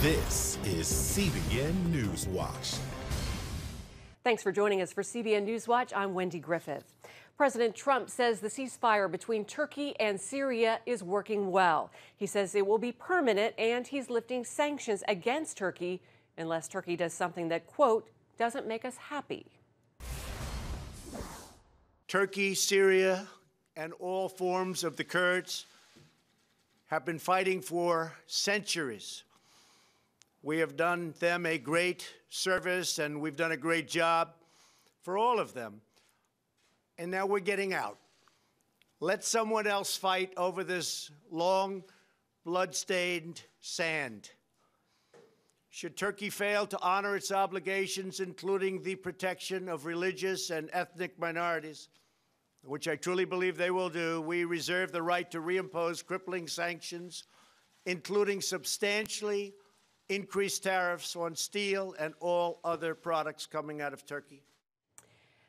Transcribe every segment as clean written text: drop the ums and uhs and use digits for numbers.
This is CBN NewsWatch. Thanks for joining us for CBN NewsWatch. I'm Wendy Griffith. President Trump says the ceasefire between Turkey and Syria is working well. He says it will be permanent, and he's lifting sanctions against Turkey unless Turkey does something that, quote, doesn't make us happy. Turkey, Syria, and all forms of the Kurds have been fighting for centuries. We have done them a great service, and we've done a great job for all of them. And now we're getting out. Let someone else fight over this long, blood-stained sand. Should Turkey fail to honor its obligations, including the protection of religious and ethnic minorities, which I truly believe they will do, we reserve the right to reimpose crippling sanctions, including substantially increased tariffs on steel and all other products coming out of Turkey.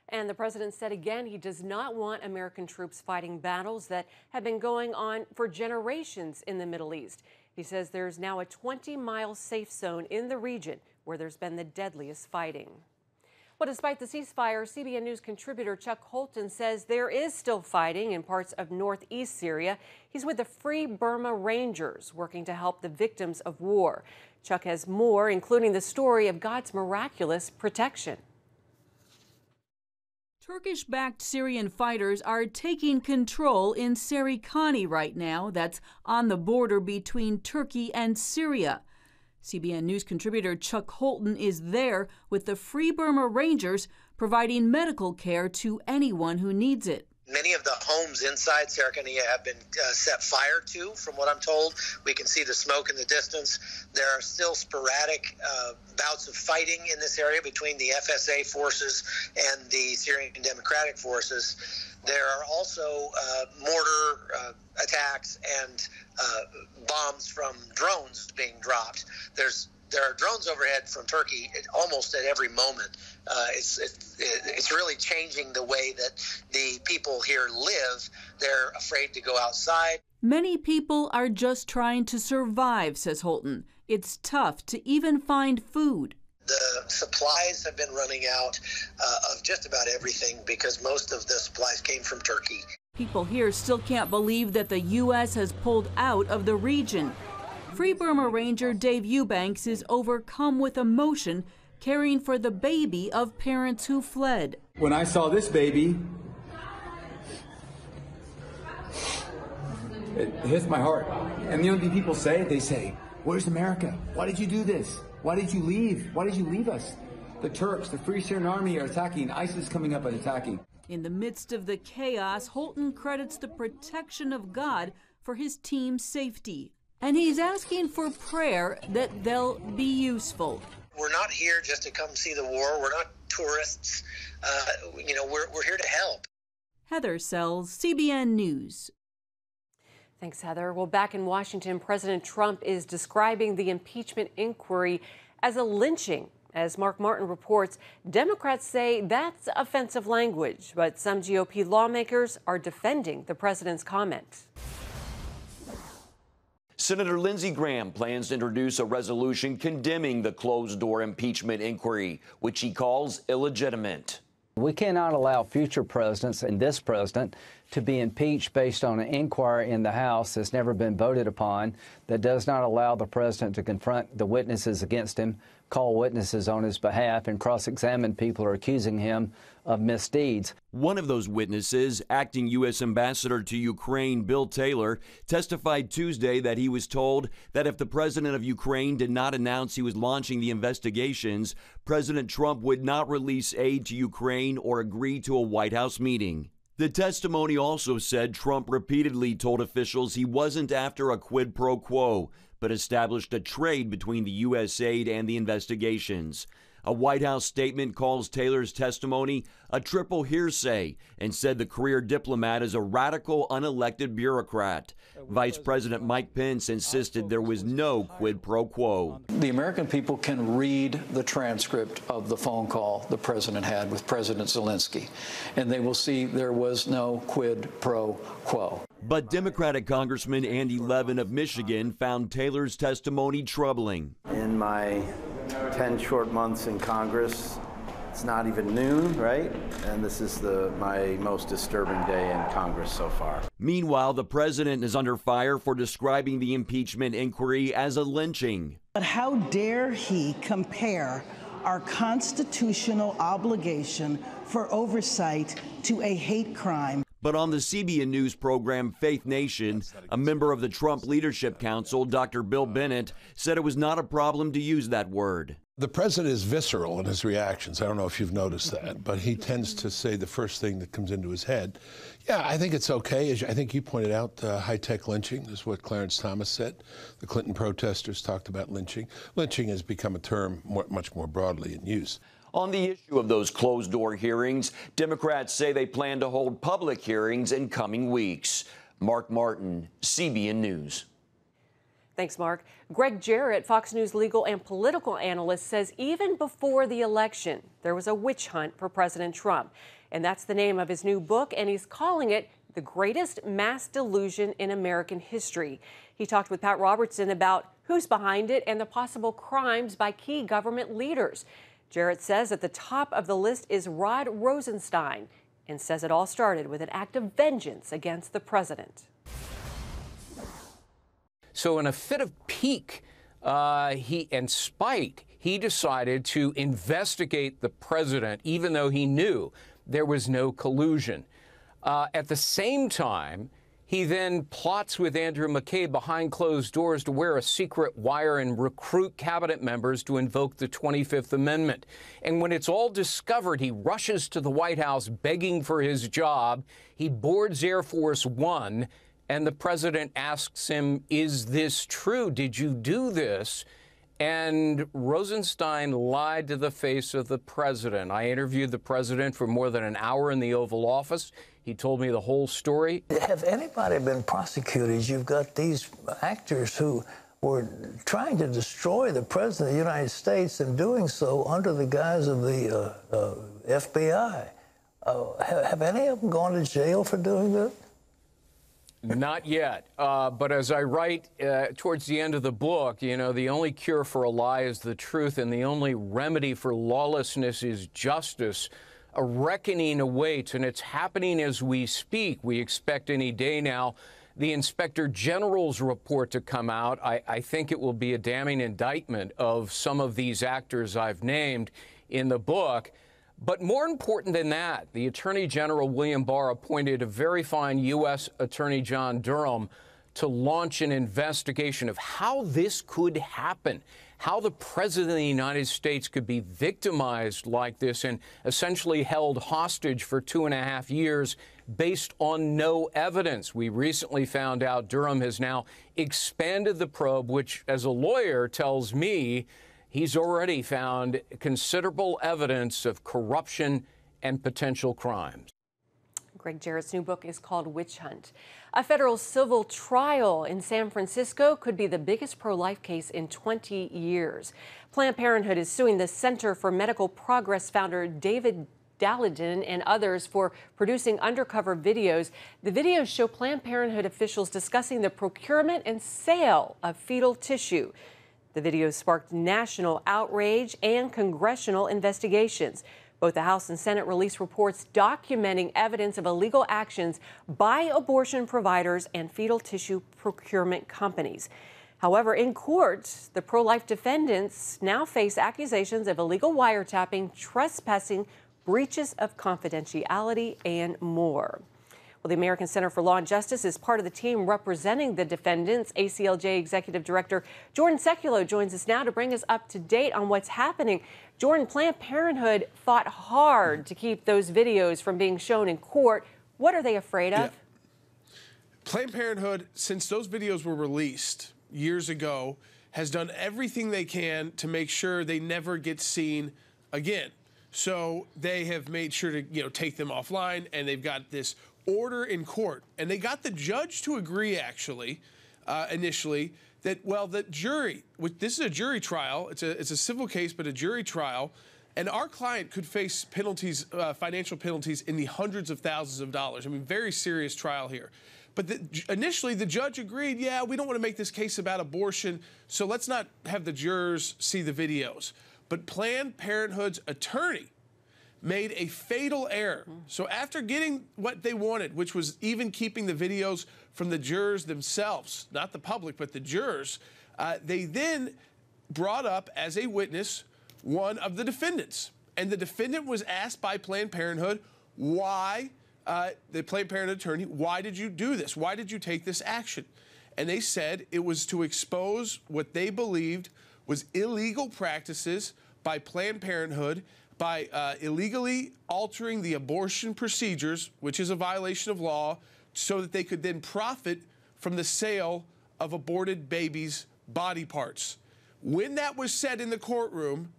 And the president said again he does not want American troops fighting battles that have been going on for generations in the Middle East. He says there's now a 20-mile safe zone in the region where there's been the deadliest fighting. Well, despite the ceasefire, CBN News contributor Chuck Holton says there is still fighting in parts of northeast Syria. He's with the Free Burma Rangers, working to help the victims of war. Chuck has more, including the story of God's miraculous protection. Turkish-backed Syrian fighters are taking control in Serikani right now. That's on the border between Turkey and Syria. CBN News contributor Chuck Holton is there with the Free Burma Rangers, providing medical care to anyone who needs it. Many of the homes inside Serikani have been set fire to, from what I'm told. We can see the smoke in the distance. There are still sporadic bouts of fighting in this area between the FSA forces and the Syrian Democratic forces. There are also mortar attacks and bombs from drones being dropped. There are drones overhead from Turkey almost at every moment. It's really changing the way that the people here live. They're afraid to go outside. Many people are just trying to survive, says Holton. It's tough to even find food. The supplies have been running out of just about everything because most of the supplies came from Turkey. People here still can't believe that the U.S. has pulled out of the region. Free Burma Ranger Dave Eubanks is overcome with emotion, caring for the baby of parents who fled. When I saw this baby, it hits my heart. And you know, people say it, they say, "Where's America? Why did you do this? Why did you leave? Why did you leave us?" The Turks, the Free Syrian Army are attacking. ISIS is coming up and attacking. In the midst of the chaos, Holton credits the protection of God for his team's safety. And he's asking for prayer that they'll be useful. We're not here just to come see the war. We're not tourists. We're here to help. Heather Sells, CBN News. Thanks, Heather. Well, back in Washington, President Trump is describing the impeachment inquiry as a lynching. As Mark Martin reports, Democrats say that's offensive language, but some GOP lawmakers are defending the president's comment. Senator Lindsey Graham plans to introduce a resolution condemning the closed-door impeachment inquiry, which he calls illegitimate. We cannot allow future presidents and this president to be impeached based on an inquiry in the House that's never been voted upon, that does not allow the president to confront the witnesses against him, call witnesses on his behalf, and cross-examine people who are accusing him of misdeeds. One of those witnesses, acting U.S. Ambassador to Ukraine Bill Taylor, testified Tuesday that he was told that if the president of Ukraine did not announce he was launching the investigations, President Trump would not release aid to Ukraine or agree to a White House meeting. The testimony also said Trump repeatedly told officials he wasn't after a quid pro quo, but established a trade between the U.S. aid and the investigations. A White House statement calls Taylor's testimony a triple hearsay and said the career diplomat is a radical, unelected bureaucrat. Vice President Mike Pence insisted there was no quid pro quo. The American people can read the transcript of the phone call the president had with President Zelensky, and they will see there was no quid pro quo. But Democratic Congressman Andy Levin of Michigan found Taylor's testimony troubling. In my 10 short months in Congress, it's not even noon, right? And this is my most disturbing day in Congress so far. Meanwhile, the president is under fire for describing the impeachment inquiry as a lynching. But how dare he compare our constitutional obligation for oversight to a hate crime? But on the CBN News program Faith Nation, a member of the Trump Leadership Council, Dr. Bill Bennett, said it was not a problem to use that word. The president is visceral in his reactions. I don't know if you've noticed that, but he tends to say the first thing that comes into his head. Yeah, I think it's okay. As I think you pointed out, high-tech lynching is what Clarence Thomas said. The Clinton protesters talked about lynching. Lynching has become a term much more broadly in use. On the issue of those closed-door hearings, Democrats say they plan to hold public hearings in coming weeks. Mark Martin, CBN News. Thanks, Mark. Greg Jarrett, Fox News legal and political analyst, says even before the election, there was a witch hunt for President Trump. And that's the name of his new book, and he's calling it The Greatest Mass Delusion in American History. He talked with Pat Robertson about who's behind it and the possible crimes by key government leaders. Jarrett says at the top of the list is Rod Rosenstein and says it all started with an act of vengeance against the president. So in a fit of pique and spite, he decided to investigate the president, even though he knew there was no collusion. At the same time, he then plots with Andrew McCabe behind closed doors to wear a secret wire and recruit cabinet members to invoke the 25th Amendment. And when it's all discovered, he rushes to the White House begging for his job. He boards Air Force One, and the president asks him, "Is this true? Did you do this?" And Rosenstein lied to the face of the president. I interviewed the president for more than an hour in the Oval Office. He told me the whole story. Have anybody been prosecuted? You've got these actors who were trying to destroy the president of the United States and doing so under the guise of the FBI. Have any of them gone to jail for doing this? Not yet. But as I write towards the end of the book, you know, the only cure for a lie is the truth, and the only remedy for lawlessness is justice. A reckoning awaits, and it's happening as we speak. We expect any day now the Inspector General's report to come out. I think it will be a damning indictment of some of these actors I've named in the book. But more important than that, the Attorney General William Barr appointed a very fine U.S. Attorney John Durham to launch an investigation of how this could happen, how the President of the United States could be victimized like this and essentially held hostage for 2.5 years based on no evidence. We recently found out Durham has now expanded the probe, which, as a lawyer, tells me he's already found considerable evidence of corruption and potential crimes. Greg Jarrett's new book is called Witch Hunt. A federal civil trial in San Francisco could be the biggest pro-life case in 20 years. Planned Parenthood is suing the Center for Medical Progress founder David Daladin and others for producing undercover videos. The videos show Planned Parenthood officials discussing the procurement and sale of fetal tissue. The videos sparked national outrage and congressional investigations. Both the House and Senate released reports documenting evidence of illegal actions by abortion providers and fetal tissue procurement companies. However, in court, the pro-life defendants now face accusations of illegal wiretapping, trespassing, breaches of confidentiality, and more. Well, the American Center for Law and Justice is part of the team representing the defendants. ACLJ Executive Director Jordan Sekulow joins us now to bring us up to date on what's happening. Jordan, Planned Parenthood fought hard to keep those videos from being shown in court. What are they afraid of? Yeah. Planned Parenthood, since those videos were released years ago, has done everything they can to make sure they never get seen again. So they have made sure to, take them offline, and they've got this order in court, and they got the judge to agree, actually, initially, that, well, the jury, this is a jury trial, it's a civil case, but a jury trial, and our client could face penalties, financial penalties in the hundreds of thousands of dollars. I mean, very serious trial here. But initially, the judge agreed, yeah, we don't want to make this case about abortion, so let's not have the jurors see the videos. But Planned Parenthood's attorney made a fatal error. So after getting what they wanted, which was even keeping the videos from the jurors themselves, not the public, but the jurors, they then brought up as a witness one of the defendants. And the defendant was asked by Planned Parenthood why, the Planned Parenthood attorney, why did you do this? Why did you take this action? And they said it was to expose what they believed was illegal practices by Planned Parenthood by illegally altering the abortion procedures, which is a violation of law, so that they could then profit from the sale of aborted babies' body parts. When that was said in the courtroom,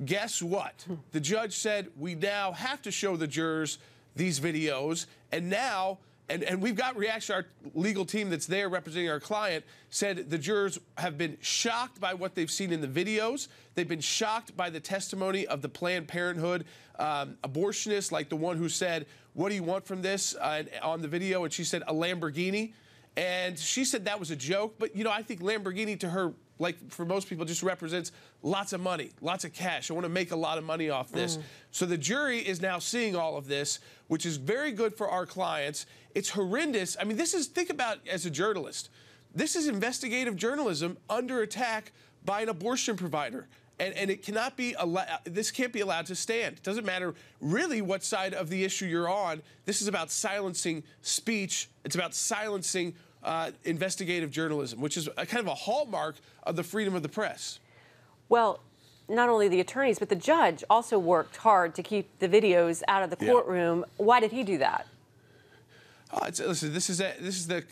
guess what? The judge said, we now have to show the jurors these videos, and now, and we've got reaction, our legal team that's there representing our client said the jurors have been shocked by what they've seen in the videos. They've been shocked by the testimony of the Planned Parenthood abortionist, like the one who said, what do you want from this on the video? And she said, a Lamborghini. And she said that was a joke. But, you know, I think Lamborghini to her, like for most people, just represents lots of money, lots of cash. I want to make a lot of money off this. So the jury is now seeing all of this, which is very good for our clients. It's horrendous. I mean, this is, think about as a journalist, this is investigative journalism under attack by an abortion provider. And it cannot be this can't be allowed to stand. It doesn't matter really what side of the issue you're on. This is about silencing speech. It's about silencing investigative journalism, which is kind of a hallmark of the freedom of the press. Well, not only the attorneys, but the judge also worked hard to keep the videos out of the courtroom. Yeah. Why did he do that? Listen, this is the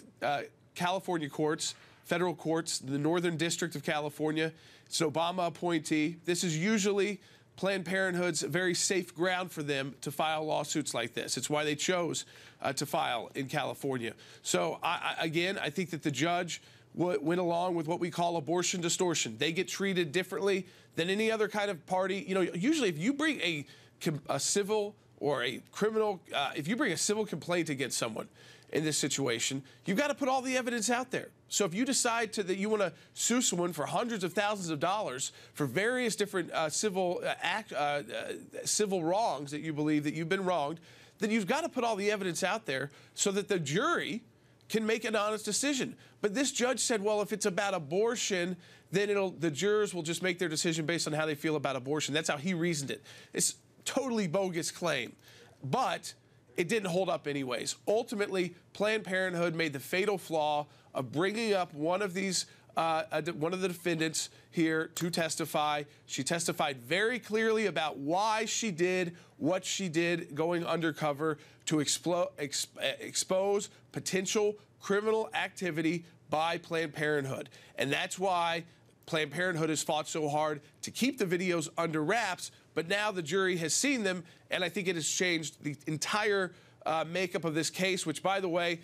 California courts, federal courts, the Northern District of California. It's an Obama appointee. This is usually Planned Parenthood's very safe ground for them to file lawsuits like this. It's why they chose to file in California. So, again, I think that the judge went along with what we call abortion distortion. They get treated differently than any other kind of party. You know, usually if you bring a civil or a criminal, if you bring a civil complaint against someone in this situation, you've got to put all the evidence out there. So if you decide that you want to sue someone for hundreds of thousands of dollars for various different civil wrongs that you believe that you've been wronged, then you've got to put all the evidence out there so that the jury can make an honest decision. But this judge said, well, if it's about abortion, then the jurors will just make their decision based on how they feel about abortion. That's how he reasoned it. It's totally bogus claim. But it didn't hold up anyways. Ultimately, Planned Parenthood made the fatal flaw of bringing up one of the defendants here to testify. She testified very clearly about why she did what she did, going undercover to expose potential criminal activity by Planned Parenthood. And that's why Planned Parenthood has fought so hard to keep the videos under wraps, but now the jury has seen them, and I think it has changed the entire makeup of this case, which, by the way,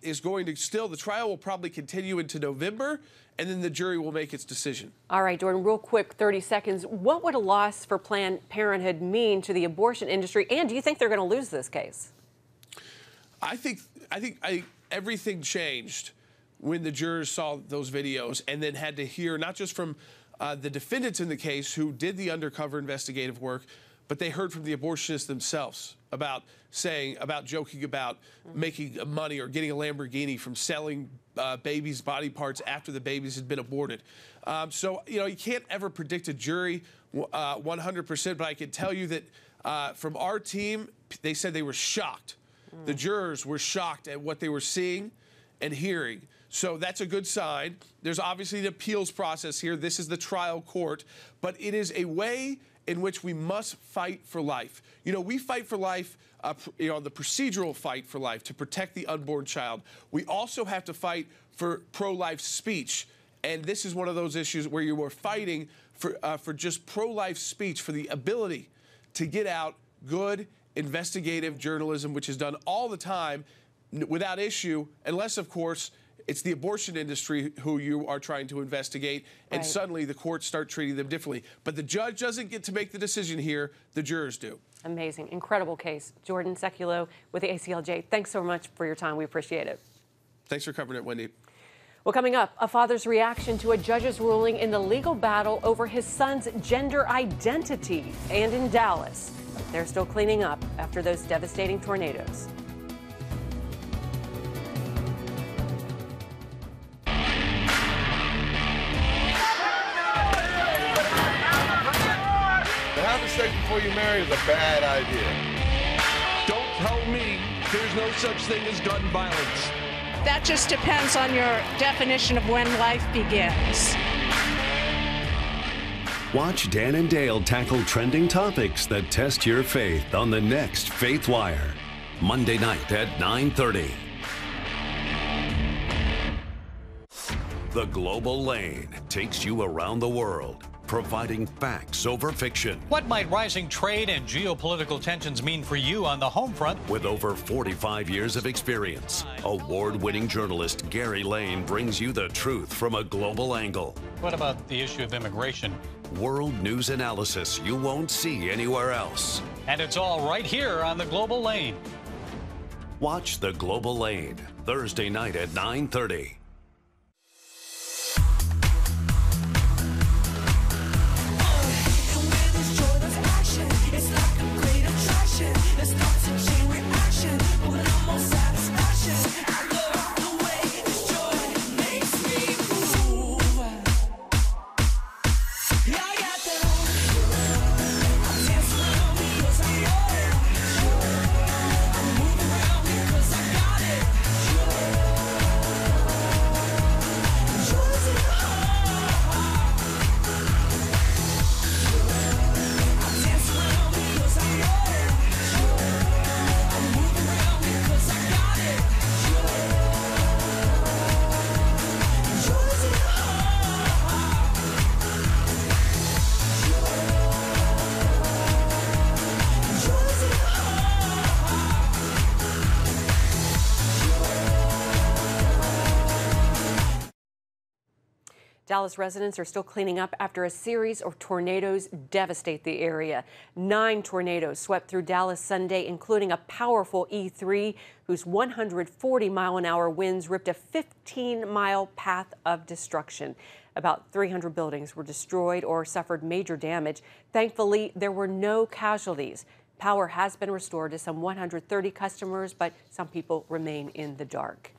is going to still, the trial will probably continue into November, and then the jury will make its decision. All right, Jordan, real quick, 30 seconds. What would a loss for Planned Parenthood mean to the abortion industry, and do you think they're going to lose this case? I think everything changed when the jurors saw those videos and then had to hear not just from the defendants in the case who did the undercover investigative work, but they heard from the abortionists themselves about joking about making money or getting a Lamborghini from selling babies' body parts after the babies had been aborted. So, you know, you can't ever predict a jury 100%, but I can tell you that from our team, they said they were shocked. The jurors were shocked at what they were seeing and hearing. So that's a good sign. There's obviously an appeals process here. This is the trial court, but it is a way in which we must fight for life. You know, we fight for life, the procedural fight for life to protect the unborn child. We also have to fight for pro-life speech. And this is one of those issues where you are fighting for just pro-life speech, for the ability to get out good investigative journalism, which is done all the time without issue, unless, of course, it's the abortion industry who you are trying to investigate, and suddenly the courts start treating them differently. But the judge doesn't get to make the decision here. The jurors do. Amazing. Incredible case. Jordan Sekulow with the ACLJ. Thanks so much for your time. We appreciate it. Thanks for covering it, Wendy. Well, coming up, a father's reaction to a judge's ruling in the legal battle over his son's gender identity. And in Dallas, they're still cleaning up after those devastating tornadoes. To have sex before you marry is a bad idea. Don't tell me there's no such thing as gun violence. That just depends on your definition of when life begins. Watch Dan and Dale tackle trending topics that test your faith on the next Faith Wire, Monday night at 9:30. The Global Lane takes you around the world, providing facts over fiction. What might rising trade and geopolitical tensions mean for you on the home front? With over 45 years of experience, award-winning journalist Gary Lane brings you the truth from a global angle. What about the issue of immigration? World news analysis you won't see anywhere else. And it's all right here on the Global Lane. Watch The Global Lane, Thursday night at 9:30. Dallas residents are still cleaning up after a series of tornadoes devastate the area. 9 tornadoes swept through Dallas Sunday, including a powerful E3, whose 140-mile-an-hour winds ripped a 15-mile path of destruction. About 300 buildings were destroyed or suffered major damage. Thankfully, there were no casualties. Power has been restored to some 130 customers, but some people remain in the dark.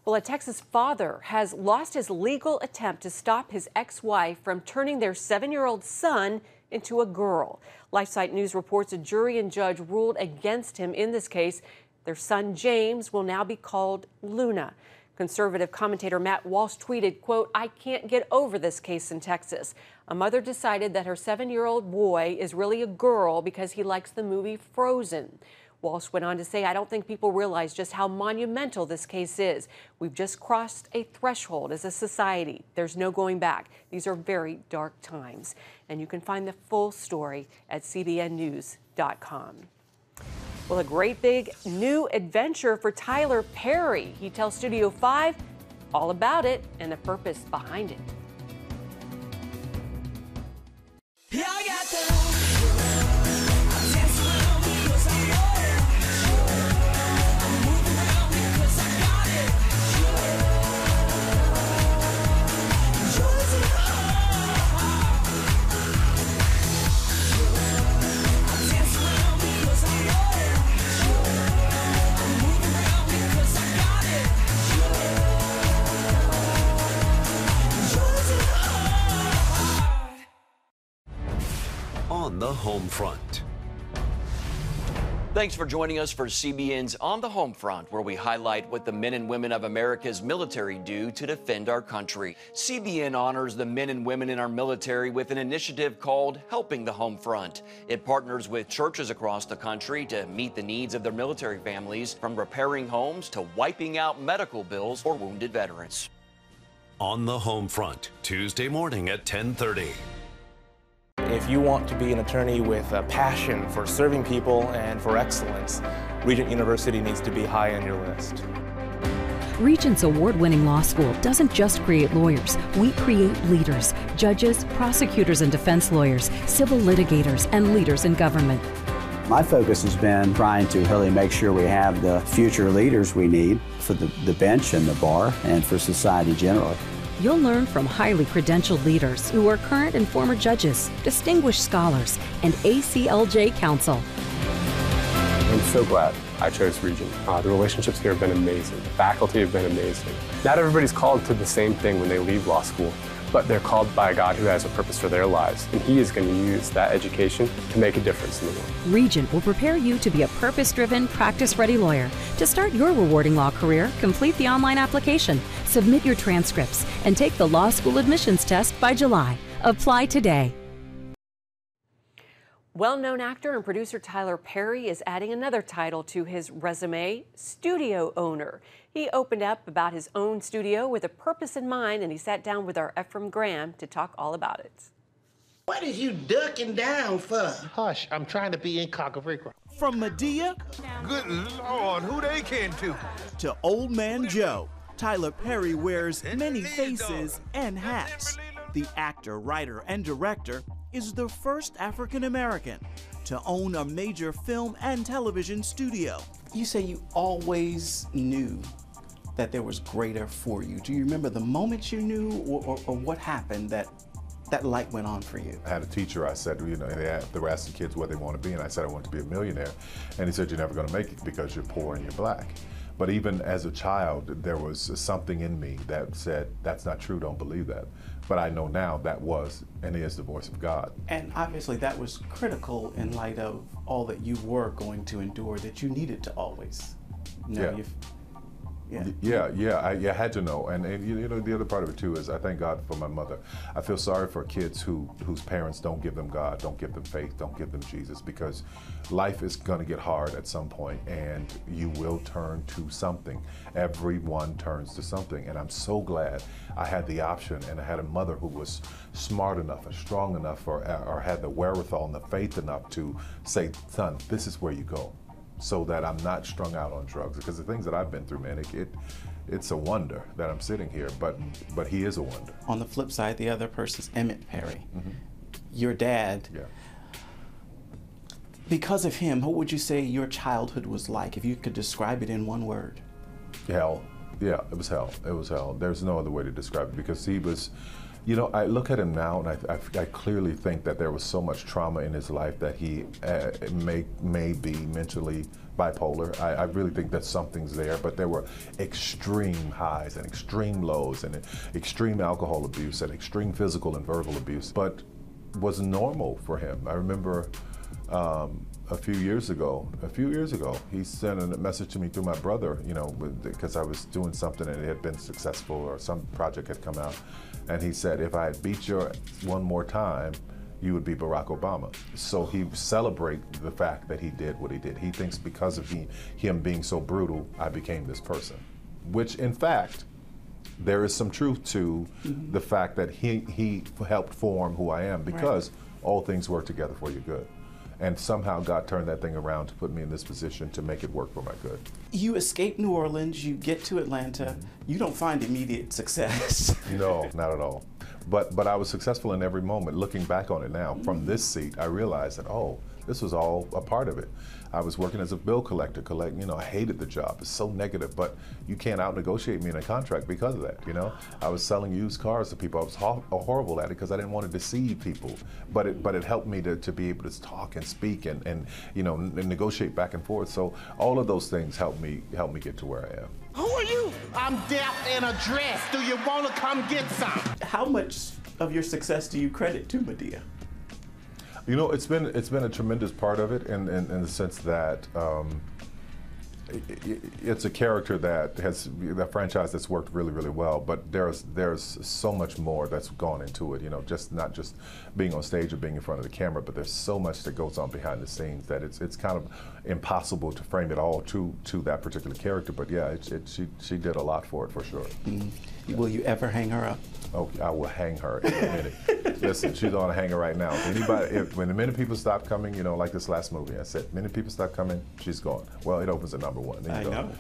Well, a Texas father has lost his legal attempt to stop his ex-wife from turning their 7-year-old son into a girl. LifeSite News reports a jury and judge ruled against him in this case. Their son, James, will now be called Luna. Conservative commentator Matt Walsh tweeted, quote, "I can't get over this case in Texas. A mother decided that her 7-year-old boy is really a girl because he likes the movie Frozen." Walsh went on to say, "I don't think people realize just how monumental this case is. We've just crossed a threshold as a society. There's no going back. These are very dark times." And you can find the full story at cbnnews.com. Well, a great big new adventure for Tyler Perry. He tells Studio 5 all about it and the purpose behind it. Yeah, I got the On the home front. Thanks for joining us for CBN's On the Home Front, where we highlight what the men and women of America's military do to defend our country. CBN honors the men and women in our military with an initiative called Helping the Home Front. It partners with churches across the country to meet the needs of their military families, from repairing homes to wiping out medical bills for wounded veterans. On the home front, Tuesday morning at 10:30. If you want to be an attorney with a passion for serving people and for excellence, Regent University needs to be high on your list. Regent's award-winning law school doesn't just create lawyers. We create leaders, judges, prosecutors and defense lawyers, civil litigators, and leaders in government. My focus has been trying to really make sure we have the future leaders we need for the bench and the bar and for society generally. You'll learn from highly credentialed leaders who are current and former judges, distinguished scholars, and ACLJ counsel. I'm so glad I chose Regent. The relationships here have been amazing. The faculty have been amazing. Not everybody's called to the same thing when they leave law school, but they're called by a God who has a purpose for their lives, and He is going to use that education to make a difference in the world. Regent will prepare you to be a purpose-driven, practice-ready lawyer. To start your rewarding law career, complete the online application, submit your transcripts, and take the law school admissions test by July. Apply today. Well-known actor and producer Tyler Perry is adding another title to his resume, studio owner. He opened up about his own studio with a purpose in mind, and he sat down with our Ephraim Graham to talk all about it. What is you ducking down for? Hush, I'm trying to be incognito. From Medea, Good Lord, who they can to Old Man Joe, Tyler Perry wears many faces and hats. The actor, writer, and director is the first African American to own a major film and television studio. You say you always knew that there was greater for you. Do you remember the moment you knew, or what happened that light went on for you? I had a teacher, I said, you know, they were asking kids what they want to be, and I said I want to be a millionaire. And he said, you're never going to make it because you're poor and you're black. But even as a child, there was something in me that said, that's not true, don't believe that. But I know now that was and is the voice of God. And obviously that was critical in light of all that you were going to endure, that you needed to always know. I had to know. And you know, the other part of it too is I thank God for my mother. I feel sorry for kids whose parents don't give them God, don't give them faith, don't give them Jesus, because life is going to get hard at some point and you will turn to something. Everyone turns to something. And I'm so glad I had the option, and I had a mother who was smart enough and strong enough or had the wherewithal and the faith enough to say, son, this is where you go, so that I'm not strung out on drugs. Because the things that I've been through, man, it's a wonder that I'm sitting here, but he is a wonder. On the flip side, the other person's Emmett Perry, your dad. Yeah. Because of him, what would you say your childhood was like, if you could describe it in one word? Hell. Yeah, it was hell. It was hell. There's no other way to describe it, because he was, you know, I look at him now and I clearly think that there was so much trauma in his life that he may be mentally bipolar. I really think that something's there, but there were extreme highs and extreme lows and extreme alcohol abuse and extreme physical and verbal abuse, but was normal for him. I remember a few years ago, he sent a message to me through my brother, you know, because I was doing something and it had been successful or some project had come out. And he said, if I had beat you one more time, you would be Barack Obama. So he celebrates the fact that he did what he did. He thinks because of him being so brutal, I became this person. Which, in fact, there is some truth to the fact that he helped form who I am, because all things work together for your good. And somehow God turned that thing around to put me in this position to make it work for my good. You escape New Orleans, you get to Atlanta, you don't find immediate success. No, not at all. But I was successful in every moment. Looking back on it now, from this seat, I realized that, oh, this was all a part of it. I was working as a bill collector, you know, I hated the job. It's so negative, but you can't out-negotiate me in a contract because of that, you know? I was selling used cars to people. I was horrible at it because I didn't want to deceive people. But it helped me to be able to talk and speak and you know, negotiate back and forth. So all of those things helped me get to where I am. Who are you? I'm deaf in a dress. Do you want to come get some? How much of your success do you credit to Medea? You know, it's been a tremendous part of it in the sense that it's a character that has a franchise that's worked really, really well. But there's so much more that's gone into it. You know, not just being on stage or being in front of the camera, but there's so much that goes on behind the scenes that it's kind of impossible to frame it all to that particular character. But yeah, she did a lot for it, for sure. Will you ever hang her up? Oh, I will hang her in a minute. Listen, she's on a hanger right now. When the minute people stop coming, you know, like this last movie, I said, minute people stop coming, she's gone. Well, it opens at #1. I know.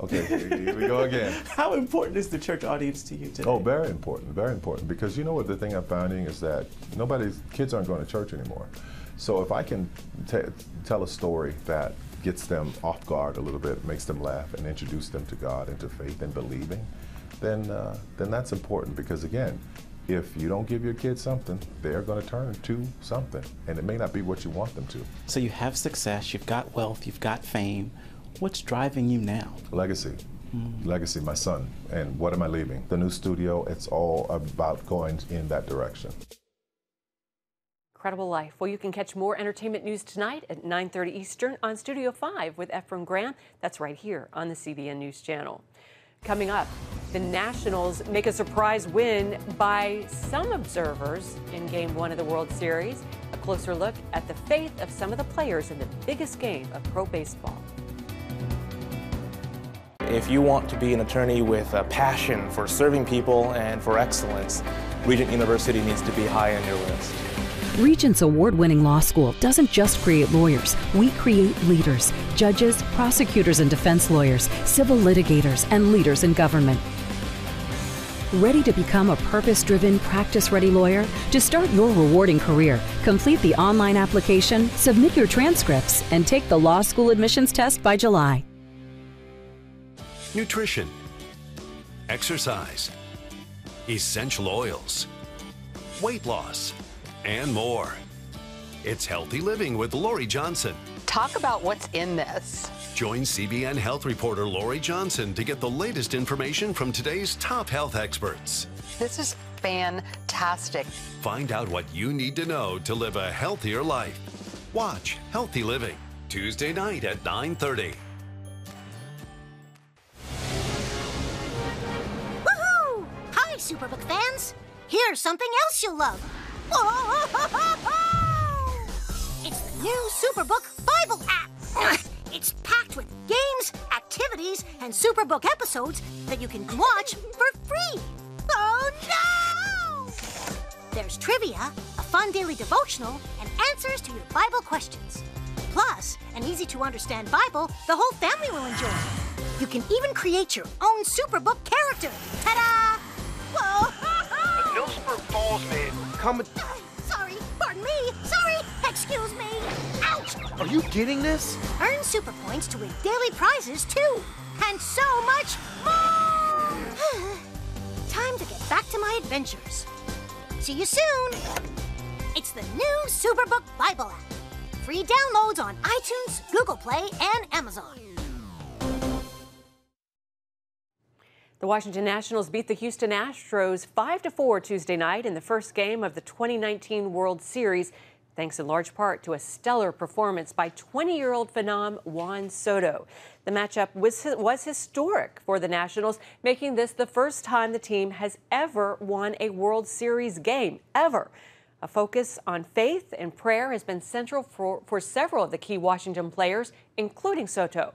Okay, here we go again. How important is the church audience to you today? Oh, very important. Because you know what the thing I'm finding is that kids aren't going to church anymore. So if I can tell a story that gets them off guard a little bit, makes them laugh, and introduce them to God and to faith and believing, then that's important. Because again, if you don't give your kids something, they're going to turn to something, and it may not be what you want them to. So you have success, you've got wealth, you've got fame. What's driving you now? Legacy. Legacy, my son. And what am I leaving? The new studio, it's all about going in that direction. Incredible life. Well, you can catch more entertainment news tonight at 9:30 Eastern on Studio 5 with Ephraim Graham. That's right here on the CBN News Channel. Coming up, the Nationals make a surprise win by some observers in Game 1 of the World Series. A closer look at the faith of some of the players in the biggest game of pro baseball. If you want to be an attorney with a passion for serving people and for excellence, Regent University needs to be high on your list. Regent's award-winning law school doesn't just create lawyers. We create leaders, judges, prosecutors and defense lawyers, civil litigators, and leaders in government. Ready to become a purpose-driven, practice-ready lawyer? To start your rewarding career, complete the online application, submit your transcripts, and take the law school admissions test by July. Nutrition, exercise, essential oils, weight loss, and more. It's Healthy Living with Lori Johnson. Talk about what's in this. Join CBN health reporter Lori Johnson to get the latest information from today's top health experts. This is fantastic. Find out what you need to know to live a healthier life. Watch Healthy Living, Tuesday night at 9:30. Woohoo! Hi, Superbook fans. Here's something else you'll love. It's the new Superbook Bible app. It's packed with games, activities, and Superbook episodes that you can watch for free. Oh no! There's trivia, a fun daily devotional, and answers to your Bible questions. Plus, an easy-to-understand Bible the whole family will enjoy. You can even create your own Superbook character. Ta-da! Whoa! The Newsburg Falls man. Sorry, pardon me. Sorry, excuse me. Ouch! Are you getting this? Earn super points to win daily prizes too, and so much more. Time to get back to my adventures. See you soon. It's the new Superbook Bible app. Free downloads on iTunes, Google Play, and Amazon. The Washington Nationals beat the Houston Astros 5-4 Tuesday night in the first game of the 2019 World Series, thanks in large part to a stellar performance by 20-year-old phenom Juan Soto. The matchup was historic for the Nationals, making this the first time the team has ever won a World Series game, ever. A focus on faith and prayer has been central for several of the key Washington players, including Soto.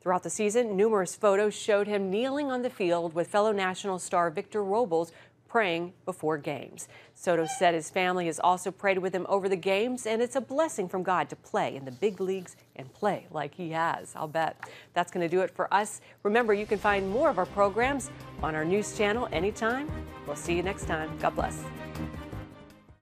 Throughout the season, numerous photos showed him kneeling on the field with fellow National star Victor Robles praying before games. Soto said his family has also prayed with him over the games, and it's a blessing from God to play in the big leagues and play like he has. I'll bet. That's going to do it for us. Remember, you can find more of our programs on our news channel anytime. We'll see you next time. God bless.